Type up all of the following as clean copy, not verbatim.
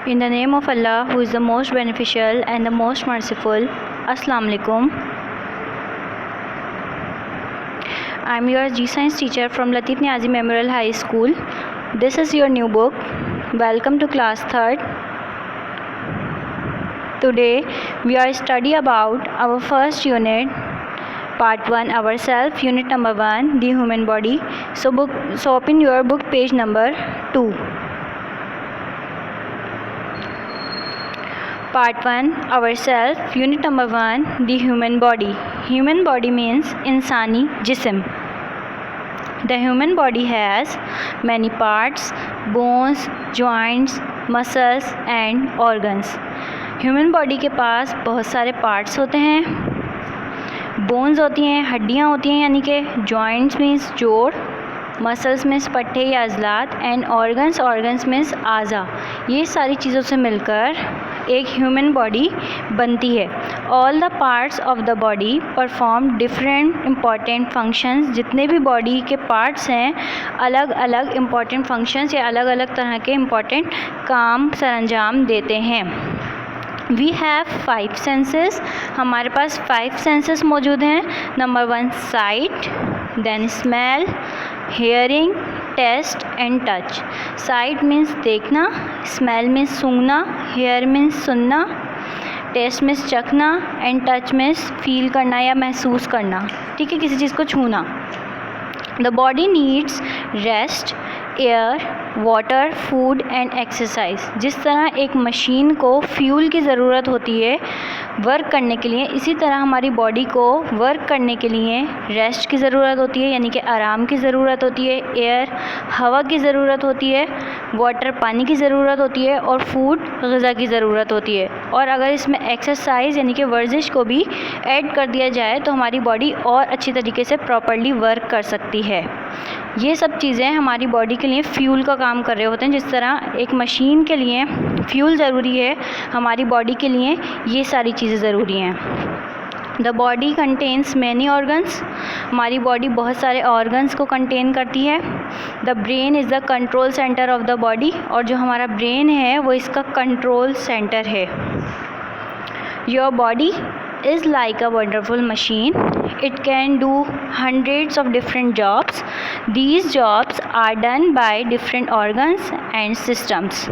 In the name of Allah, who is the most beneficial and the most merciful. Assalamu alaikum. I am your G-Science teacher from Latif Niazi Memorial High School. This is your new book. Welcome to class 3rd. Today we are study about our first unit, part 1, ourself, unit number 1, the human body. So open your book page number 2. Part 1, ourself, unit number 1, the human body. Human body means insani jism. The human body has many parts, bones, joints, muscles and organs. Human body के पास बहुत सारे parts होते हैं, bones होती हैं, हड्डियाँ होती हैं यानी कि जॉइंट्स मीन्स जोड़, मसल्स मीन्स पट्टे या अजलात एंड ऑर्गन्स मीन्स आज़ा। ये सारी चीज़ों से मिलकर एक ह्यूमन बॉडी बनती है। All the parts of the body perform different important functions. जितने भी बॉडी के पार्ट्स हैं अलग अलग इम्पॉर्टेंट फंक्शंस या अलग अलग तरह के इम्पॉर्टेंट काम सरअंजाम देते हैं। We have 5 senses. हमारे पास 5 सेंसेस मौजूद हैं। Number 1 sight, then smell, hearing, taste and touch. Sight means देखना, स्मेल मीन्स सूंघना, हेयर मीन्स सुनना, टेस्ट मीन्स चखना एंड टच मीन्स फील करना या महसूस करना, ठीक है, किसी चीज़ को छूना। The body needs rest, air, water, food and exercise. जिस तरह एक मशीन को फ्यूल की ज़रूरत होती है वर्क करने के लिए, इसी तरह हमारी बॉडी को वर्क करने के लिए रेस्ट की ज़रूरत होती है यानी कि आराम की ज़रूरत होती है, एयर हवा की ज़रूरत होती है, वाटर पानी की ज़रूरत होती है और फूड ग़िज़ा की ज़रूरत होती है। और अगर इसमें एक्सरसाइज यानी कि वर्जिश को भी ऐड कर दिया जाए तो हमारी बॉडी और अच्छी तरीके से प्रॉपर्ली वर्क कर सकती है। ये सब चीज़ें हमारी बॉडी के लिए फ्यूल का काम कर रहे होते हैं। जिस तरह एक मशीन के लिए फ्यूल ज़रूरी है, हमारी बॉडी के लिए ये सारी चीज़ें ज़रूरी हैं। The body contains many organs. हमारी बॉडी बहुत सारे ऑर्गन्स को कंटेन करती है। The brain is the control centre of the body. और जो हमारा ब्रेन है वो इसका कंट्रोल सेंटर है। Your body is like a wonderful machine. It can do hundreds of different jobs. These jobs are done by different organs and systems.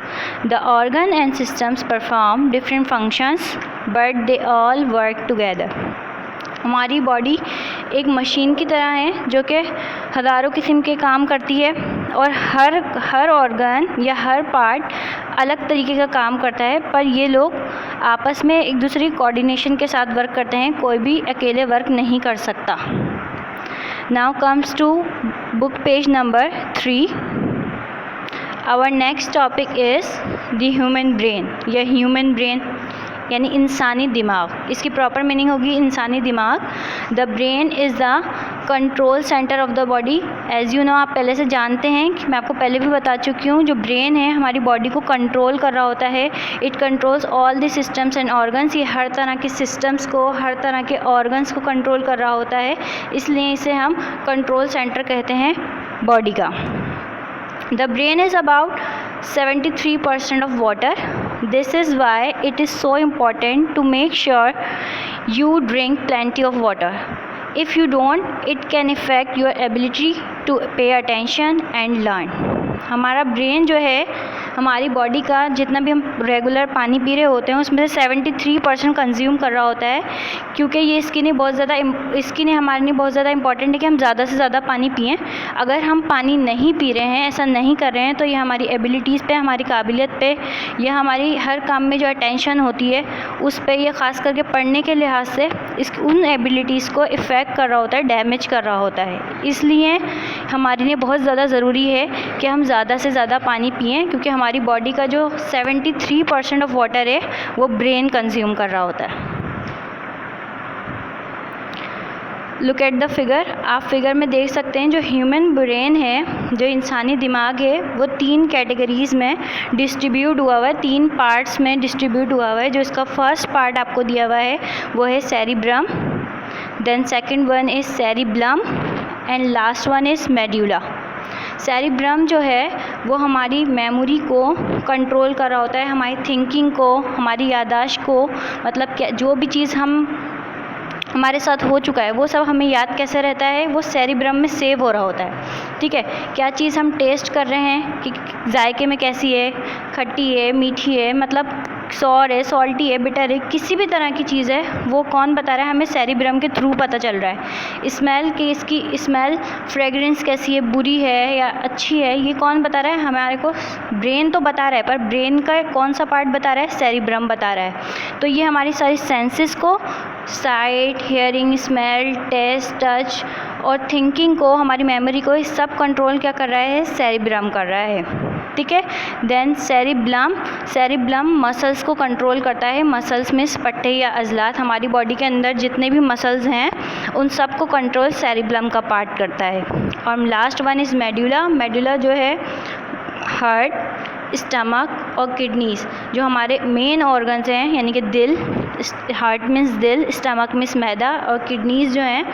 The organ and systems perform different functions, but they all work together. हमारी body एक machine की तरह है जो कि हज़ारों किस्म के काम करती है और हर ऑर्गन या हर पार्ट अलग तरीके का काम करता है, पर ये लोग आपस में एक दूसरे कोऑर्डिनेशन के साथ वर्क करते हैं। कोई भी अकेले वर्क नहीं कर सकता। Now comes to book page number 3। Our next topic is the human brain या ह्यूमन ब्रेन यानी इंसानी दिमाग। इसकी प्रॉपर मीनिंग होगी इंसानी दिमाग। The brain is the control centre of the body. As you know, आप पहले से जानते हैं कि मैं आपको पहले भी बता चुकी हूँ, जो ब्रेन है हमारी बॉडी को कंट्रोल कर रहा होता है। It controls all the systems and organs. ये हर तरह के सिस्टम्स को, हर तरह के ऑर्गन्स को कंट्रोल कर रहा होता है, इसलिए इसे हम कंट्रोल सेंटर कहते हैं बॉडी का। The brain is about 73% of water. This is why it is so important to make sure you drink plenty of water. If you don't, it can affect your ability to pay attention and learn. हमारा brain जो है हमारी body का जितना भी हम regular पानी P रहे होते हैं उसमें से 73% कंज्यूम कर रहा होता है, क्योंकि ये इसके लिए हमारे लिए बहुत ज़्यादा इंपॉर्टेंट है कि हम ज़्यादा से ज़्यादा पानी पिएं। अगर हम पानी नहीं पी रहे हैं, ऐसा नहीं कर रहे हैं, तो ये हमारी एबिलिटीज़ पे, हमारी काबिलियत पे या हमारी हर काम में जो अटेंशन होती है उस पर, यह ख़ास करके पढ़ने के लिहाज से उन एबिलिटीज़ को इफ़ेक्ट कर रहा होता है, डैमेज कर रहा होता है। इसलिए हमारे लिए बहुत ज़्यादा ज़रूरी है कि हम ज़्यादा से ज़्यादा पानी पिएं, क्योंकि हमारी बॉडी का जो 73% ऑफ वाटर है वो ब्रेन कंज्यूम कर रहा होता है। Look at the figure. आप फिगर में देख सकते हैं जो ह्यूमन ब्रेन है, जो इंसानी दिमाग है, वो 3 कैटेगरीज़ में डिस्ट्रीब्यूट हुआ हुआ है, 3 पार्ट्स में डिस्ट्रीब्यूट हुआ हुआ है। जो इसका फर्स्ट पार्ट आपको दिया हुआ है वो है cerebrum, then second one is cerebellum and last one is medulla. Cerebrum जो है वो हमारी मेमोरी को कंट्रोल कर रहा होता है, हमारी थिंकिंग को, हमारी याददाश्त को, मतलब क्या जो भी चीज़ हमारे साथ हो चुका है वो सब हमें याद कैसे रहता है, वो सेरिब्रम में सेव हो रहा होता है। ठीक है, क्या चीज़ हम टेस्ट कर रहे हैं कि जायके में कैसी है, खट्टी है, मीठी है, मतलब सॉर है, सॉल्टी है, बिटर है, किसी भी तरह की चीज़ है, वो कौन बता रहा है, हमें सेरिब्रम के थ्रू पता चल रहा है। स्मेल की, इसकी स्मेल, फ्रेगरेंस कैसी है, बुरी है या अच्छी है, ये कौन बता रहा है, हमारे को ब्रेन तो बता रहा है, पर ब्रेन का कौन सा पार्ट बता रहा है, सेरिब्रम बता रहा है। तो ये हमारी सारी सेंसेस को, sight, hearing, smell, taste, touch और थिंकिंग को, हमारी मेमोरी को, इस सब कंट्रोल क्या कर रहा है, सेरिब्रम कर रहा है। ठीक है, देन सेरिब्रम मसल्स को कंट्रोल करता है। मसल्स में पट्टे या अजलात, हमारी बॉडी के अंदर जितने भी मसल्स हैं उन सब को कंट्रोल सेरिब्रम का पार्ट करता है। और last one is medulla. Medulla जो है हार्ट, स्टमक और किडनीज़, जो हमारे मेन ऑर्गन्स हैं, यानी कि दिल, हार्ट मीन्स दिल, स्टमक मीन्स मैदा और किडनीज़ जो हैं,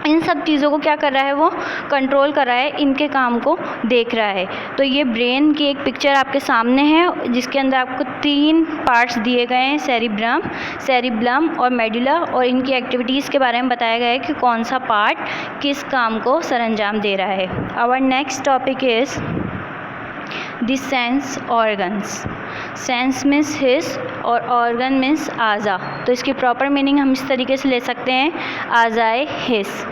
इन सब चीज़ों को क्या कर रहा है, वो कंट्रोल कर रहा है, इनके काम को देख रहा है। तो ये ब्रेन की एक पिक्चर आपके सामने है जिसके अंदर आपको 3 पार्ट्स दिए गए हैं, सेरिब्रम और मेडुला, और इनकी एक्टिविटीज़ के बारे में बताया गया है कि कौन सा पार्ट किस काम को सरंजाम दे रहा है। Our next topic is the sense organs. Sense means हिस और ऑर्गन मीन्स आज़ा। तो इसकी प्रॉपर मीनिंग हम इस तरीके से ले सकते हैं, आज़ाए हिस।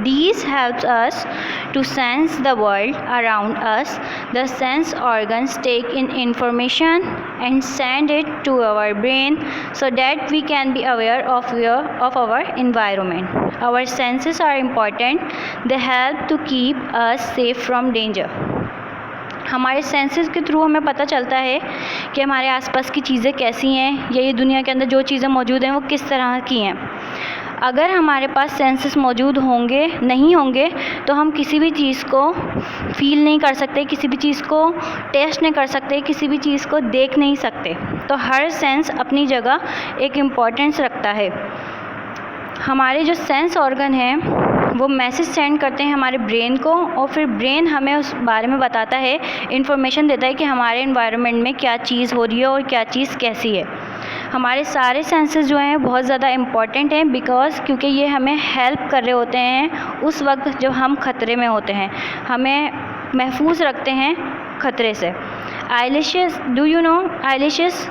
These helps us to sense the world around us. The sense organs take in information and send it to our brain so that we can be aware of our environment. Our senses are important. They help to keep us safe from danger. हमारे senses के through हमें पता चलता है कि हमारे आसपास की चीज़ें कैसी हैं, या ये दुनिया के अंदर जो चीज़ें मौजूद हैं वो किस तरह की हैं। अगर हमारे पास सेंसेस मौजूद नहीं होंगे तो हम किसी भी चीज़ को फील नहीं कर सकते, किसी भी चीज़ को टेस्ट नहीं कर सकते, किसी भी चीज़ को देख नहीं सकते। तो हर सेंस अपनी जगह एक इम्पोर्टेंस रखता है। हमारे जो सेंस ऑर्गन हैं वो मैसेज सेंड करते हैं हमारे ब्रेन को, और फिर ब्रेन हमें उस बारे में बताता है, इन्फॉर्मेशन देता है कि हमारे एनवायरनमेंट में क्या चीज़ हो रही है और क्या चीज़ कैसी है। हमारे सारे सेंसेस जो हैं बहुत ज़्यादा इम्पॉर्टेंट हैं, क्योंकि ये हमें हेल्प कर रहे होते हैं उस वक्त जब हम ख़तरे में होते हैं, हमें महफूज रखते हैं ख़तरे से। Eyelashes, do you know eyelashes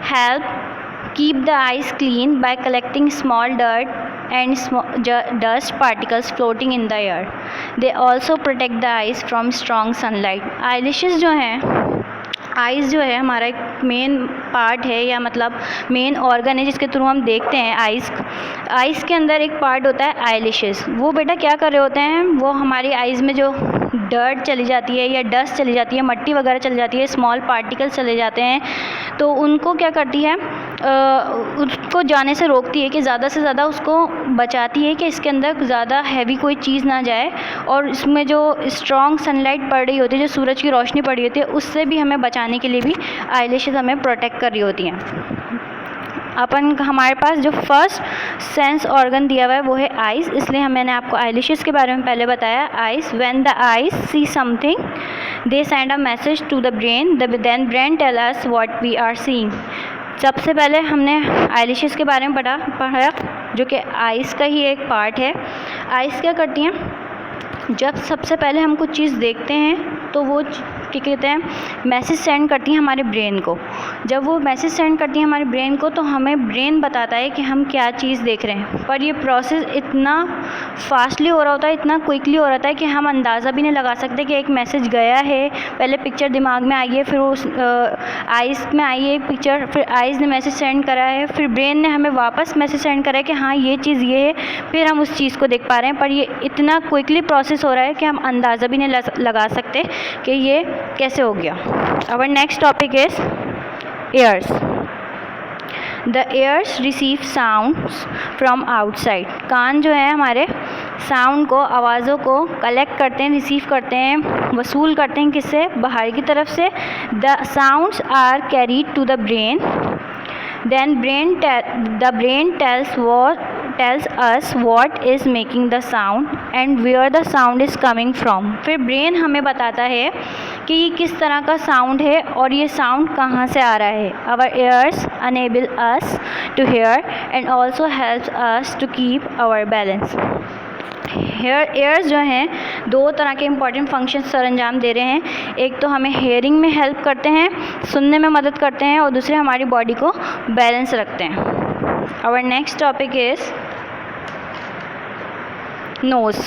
help keep the eyes clean by collecting small dirt and dust particles floating in the air. They also protect the eyes from strong sunlight. Eyelashes जो हैं, आइज़ जो है हमारा एक main part है, या मतलब main organ है जिसके थ्रू हम देखते हैं आइज़ के अंदर एक पार्ट होता है आईलैशेस। वो बेटा क्या कर रहे होते हैं, वो हमारी आइज़ में जो डर्ट चली जाती है या डस्ट चली जाती है, मट्टी वगैरह चली जाती है, स्मॉल पार्टिकल्स चले जाते हैं, तो उनको क्या करती है, उसको जाने से रोकती है, कि ज़्यादा से ज़्यादा उसको बचाती है कि इसके अंदर ज़्यादा हैवी कोई चीज़ ना जाए, और इसमें जो स्ट्रॉन्ग सनलाइट पड़ रही होती है, जो सूरज की रोशनी पड़ रही होती है, उससे भी हमें बचाने के लिए भी आईलैशेस हमें प्रोटेक्ट कर रही होती हैं। हमारे पास जो फर्स्ट सेंस ऑर्गन दिया हुआ है वो है आइज़, इसलिए मैंने आपको आईलैशेस के बारे में पहले बताया। Eyes, when the eyes see something they send a message to the brain, then brain tell us what we are seeing. सबसे पहले हमने आईलैशेस के बारे में पढ़ा जो कि आइज़ का ही एक पार्ट है। आइज़ क्या करती हैं, जब सबसे पहले हम कुछ चीज़ देखते हैं तो वो क्या कहते हैं, मैसेज सेंड करती हैं हमारे ब्रेन को। जब वो मैसेज सेंड करती हैं हमारे ब्रेन को तो हमें ब्रेन बताता है कि हम क्या चीज़ देख रहे हैं। पर ये प्रोसेस इतना फास्टली हो रहा होता है, इतना क्विकली हो रहा है कि हम अंदाज़ा भी नहीं लगा सकते कि एक मैसेज गया है, पहले पिक्चर दिमाग में आई है, फिर उस आइज़ में आई है एक पिक्चर, फिर आइज़ ने मैसेज सेंड करा है, फिर ब्रेन ने हमें वापस मैसेज सेंड करा है कि हाँ ये चीज़ ये है, फिर हम उस चीज़ को देख पा रहे हैं। पर ये इतना क्विकली प्रोसेस हो रहा है कि हम अंदाज़ा भी नहीं लगा सकते कि ये कैसे हो गया। Our next topic is ears. The ears receive sounds from outside. कान जो है हमारे साउंड को, आवाज़ों को कलेक्ट करते हैं, रिसीव करते हैं, वसूल करते हैं, किससे, बाहर की तरफ से। The sounds are carried to the brain. Then the brain tells us what is making the sound and where the sound is coming from. फिर ब्रेन हमें बताता है कि ये किस तरह का साउंड है और ये साउंड कहाँ से आ रहा है. Our ears enable us to hear and also helps us to keep our balance. Ears जो हैं दो तरह के इम्पॉर्टेंट फंक्शन सर अंजाम दे रहे हैं. एक तो हमें हेयरिंग में हेल्प करते हैं, सुनने में मदद करते हैं, और दूसरे हमारी बॉडी को बैलेंस रखते हैं. Our next topic is nose.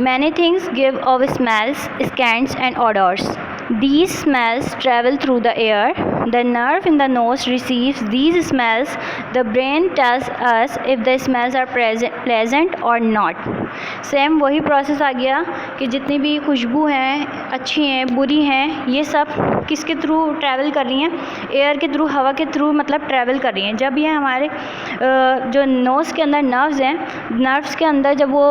Many things give off smells, scents and odors. These smells travel through the air. The nerve in the nose receives these smells. The brain tells us if the smells are pleasant or not. Same वही process आ गया कि जितनी भी खुशबू हैं, अच्छी हैं, बुरी हैं, ये सब किसके थ्रू ट्रैवल कर रही हैं? एयर के थ्रू, हवा के थ्रू मतलब ट्रैवल कर रही हैं. जब ये हमारे जो नोज़ के अंदर नर्व्स हैं, नर्व्स के अंदर जब वो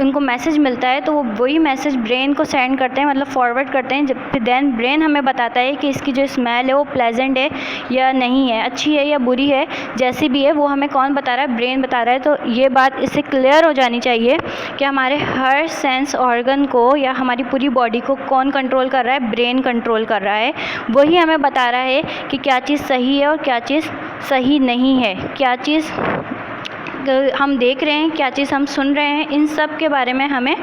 उनको मैसेज मिलता है तो वो वही मैसेज ब्रेन को सेंड करते हैं, मतलब फॉरवर्ड करते हैं. जब देन ब्रेन हमें बताता है कि इसकी जो स्मेल है वो प्लेजेंट है या नहीं है, अच्छी है या बुरी है, जैसी भी है वो हमें कौन बता रहा है? ब्रेन बता रहा है. तो ये बात इससे क्लियर हो जानी चाहिए कि हमारे हर सेंस ऑर्गन को या हमारी पूरी बॉडी को कौन कंट्रोल कर रहा है? ब्रेन कंट्रोल कर रहा है. वही हमें बता रहा है कि क्या चीज़ सही है और क्या चीज़ सही नहीं है, क्या चीज़ हम देख रहे हैं, क्या चीज़ हम सुन रहे हैं. इन सब के बारे में हमें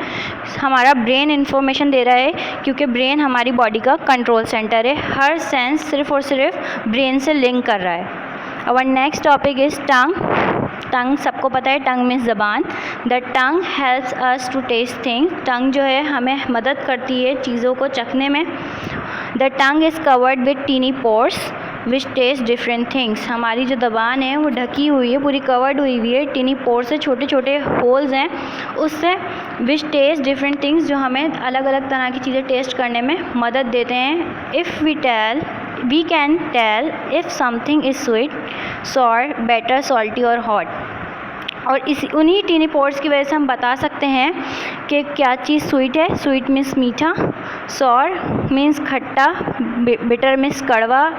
हमारा ब्रेन इन्फॉर्मेशन दे रहा है, क्योंकि ब्रेन हमारी बॉडी का कंट्रोल सेंटर है. हर सेंस सिर्फ़ और सिर्फ ब्रेन से लिंक कर रहा है. Our next topic is tongue. Tongue सबको पता है, टंग मीन्स ज़बान. The tongue helps us to taste things. Tongue जो है हमें मदद करती है चीज़ों को चखने में. The tongue is covered with tiny pores which taste different things. हमारी जो ज़बान है वो ढकी हुई है, पूरी कवर्ड हुई है टीनी पोर से, छोटे छोटे होल्स हैं उससे. विच टेस्ट डिफरेंट थिंग्स, जो हमें अलग अलग तरह की चीज़ें टेस्ट करने में मदद देते हैं. If we can tell if something is sweet, sour, bitter, salty और हॉट. और उन्हीं टीनी पोर्स की वजह से हम बता सकते हैं कि क्या चीज़ स्वीट है. स्वीट मीन्स मीठा, सॉर मीन्स खट्टा, बिटर मीन्स कड़वा,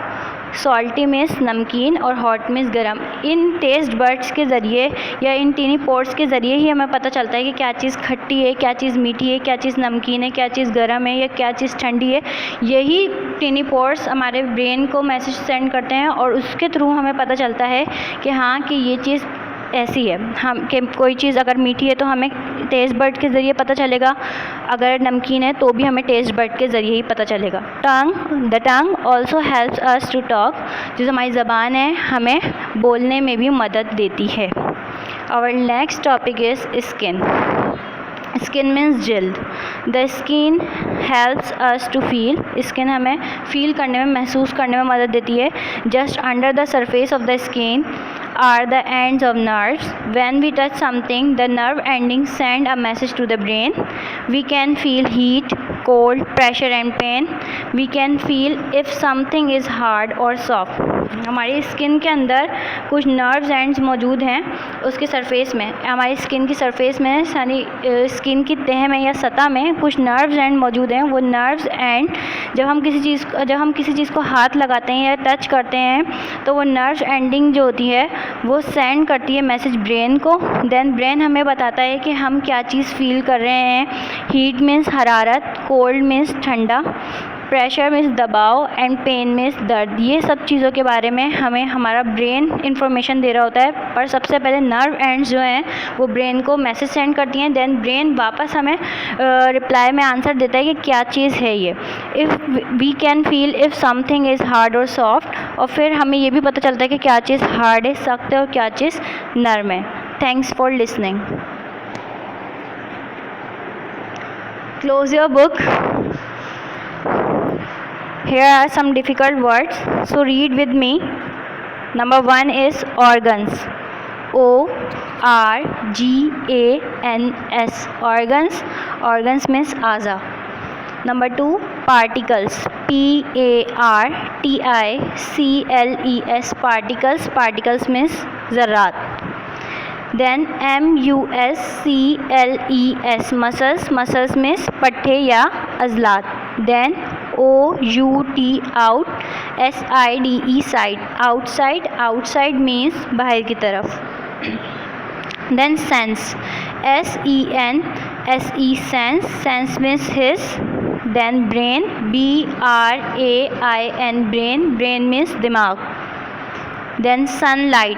सॉल्टी मीन्स नमकीन और हॉट मीन्स गरम. इन टेस्ट बर्ड्स के ज़रिए या इन टीनी पोर्स के ज़रिए ही हमें पता चलता है कि क्या चीज़ खट्टी है, क्या चीज़ मीठी है, क्या चीज़ नमकीन है, क्या चीज़ गरम है या क्या चीज़ ठंडी है. यही टीनी पोर्स हमारे ब्रेन को मैसेज सेंड करते हैं और उसके थ्रू हमें पता चलता है कि हाँ कि ये चीज़ ऐसी है. हम कि कोई चीज़ अगर मीठी है तो हमें टेस्ट बर्ड के ज़रिए पता चलेगा, अगर नमकीन है तो भी हमें टेस्ट बर्ड के ज़रिए ही पता चलेगा. The tongue also helps us to talk. जो हमारी ज़बान है हमें बोलने में भी मदद देती है. Our next topic is skin. Skin means जल्द. The skin helps us to feel. Skin हमें फील करने में, महसूस करने में मदद देती है. Just under the surface of the skin are the ends of nerves. When we touch something, the nerve endings send a message to the brain. We can feel heat, cold, pressure and pain. We can feel if something is hard or soft. हमारी skin के अंदर कुछ nerves ends मौजूद हैं उसके surface में. हमारी skin की सरफेस में, यानी स्किन की तह में या सतह में कुछ नर्व्स एंड मौजूद हैं. वो नर्व्स एंड जब हम किसी चीज़ को हाथ लगाते हैं या टच करते हैं तो वो नर्व्स एंडिंग जो होती है वो सेंड करती है मैसेज ब्रेन को. देन ब्रेन हमें बताता है कि हम क्या चीज़ फील कर रहे हैं. हीट मीन्स हरारत, कोल्ड मीन्स ठंडा, प्रेशर मीन्स दबाव एंड पेन मीन्स दर्द. ये सब चीज़ों के बारे में हमें हमारा ब्रेन इन्फॉर्मेशन दे रहा होता है. पर सबसे पहले नर्व एंड्स जो हैं वो ब्रेन को मैसेज सेंड करती हैं. देन ब्रेन वापस हमें रिप्लाई में आंसर देता है कि क्या चीज़ है ये. If we can feel if something is hard और सॉफ्ट. और फिर हमें ये भी पता चलता है कि क्या चीज़ हार्ड है, सख्त है और क्या चीज़ नर्म है. Thanks for listening. Close your book. Here are some difficult words, so read with me. Number 1 is organs. ORGANS. Organs. Organs means a'za. Number 2, particles. PARTICLES. Particles. Particles means zarrat. Then MUSCLES. Muscles. Muscles means पट्टे या अज़लात. Then OUT out, SIDE side, outside, outside means बाहर की तरफ. Then sense, SENSE sense, sense means his. Then brain, BRAIN brain, brain means दिमाग. Then sunlight,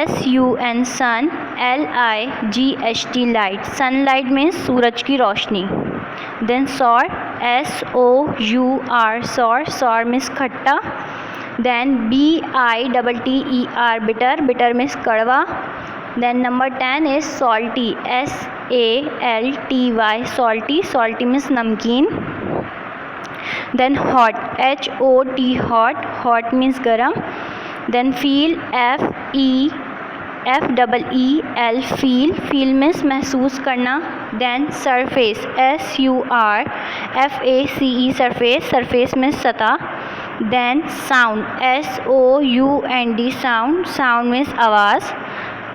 SUN sun, LIGHT light, sunlight means सूरज की रोशनी. Then sour, SOUR sour, sour means खट्टा. Then BITTER bitter, bitter means कड़वा. Then number 10 is salty, SALTY salty, salty means नमकीन. Then hot, HOT hot, hot means गरम. Then feel, FEEL feel, feel means महसूस करना. Then surface, SURFACE surface, surface means सतह. Then sound, SOUND sound, sound means आवाज़.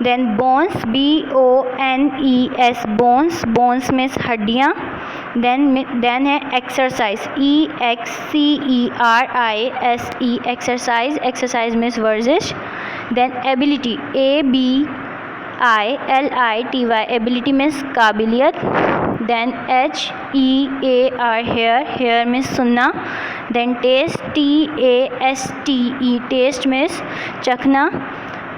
Then bones, BONES bones, bones means हड्डियाँ. then है exercise, EXCERISE exercise, exercise means वर्जिश. Then ability, ABILITY ability means काबिलियत. Then HEAR hair, hair means सुनना. Then taste, TASTE taste means चखना.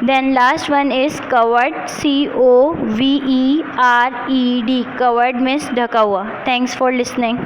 Then last one is covered, COVERED, covered means ढका हुआ. Thanks for listening.